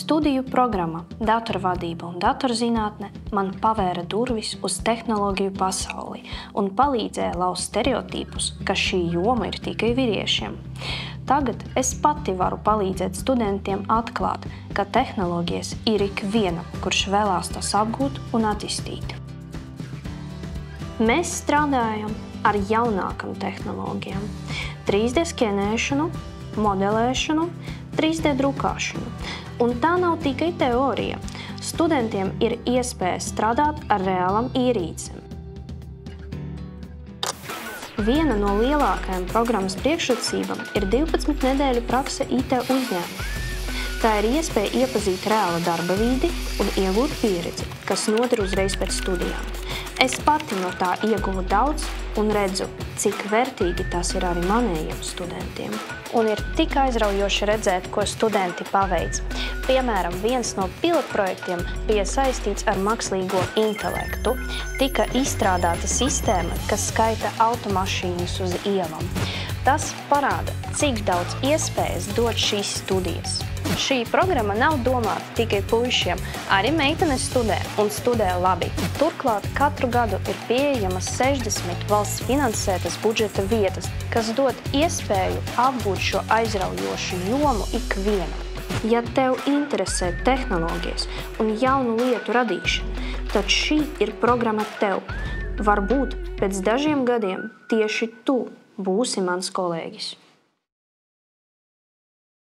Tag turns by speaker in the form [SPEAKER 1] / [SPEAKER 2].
[SPEAKER 1] Studiju programma Datorvadība un datorzinātne man pavēra durvis uz tehnoloģiju pasauli un palīdzēja laust stereotipus, ka šī joma ir tikai vīriešiem. Tagad es pati varu palīdzēt studentiem atklāt, ka tehnoloģijas ir ikvienam, kurš vēlās tas apgūt un attīstīt. Mēs strādājam ar jaunākām tehnoloģijām – 3D skenēšanu, modelēšanu, 3D drukāšanu. Un tā nav tikai teorija. Studentiem ir iespēja strādāt ar reālam ierīcēm. Viena no lielākajām programmas priekšrocībām ir 12 nedēļu prakse IT uzņēmumā. Tā ir iespēja iepazīt reāla darba vidi un iegūt pieredzi, kas noder uzreiz pēc studijām. Es pati no tā ieguvu daudz un redzu, cik vērtīgi tas ir arī manējiem studentiem. Un ir tik aizraujoši redzēt, ko studenti paveic. Piemēram, viens no pilotprojektiem bija saistīts ar mākslīgo intelektu. Tika izstrādāta sistēma, kas skaita automašīnas uz ielām. Tas parāda, cik daudz iespējas dod šīs studijas. Šī programma nav domāta tikai puišiem, arī meitenes studē un studē labi. Turklāt katru gadu ir pieejamas 60 valsts finansētas budžeta vietas, kas dod iespēju apgūt šo aizraujošu jomu ikvienam. Ja tev interesē tehnoloģijas un jaunu lietu radīšana, tad šī ir programma tev. Varbūt pēc dažiem gadiem tieši tu būsi mans kolēģis.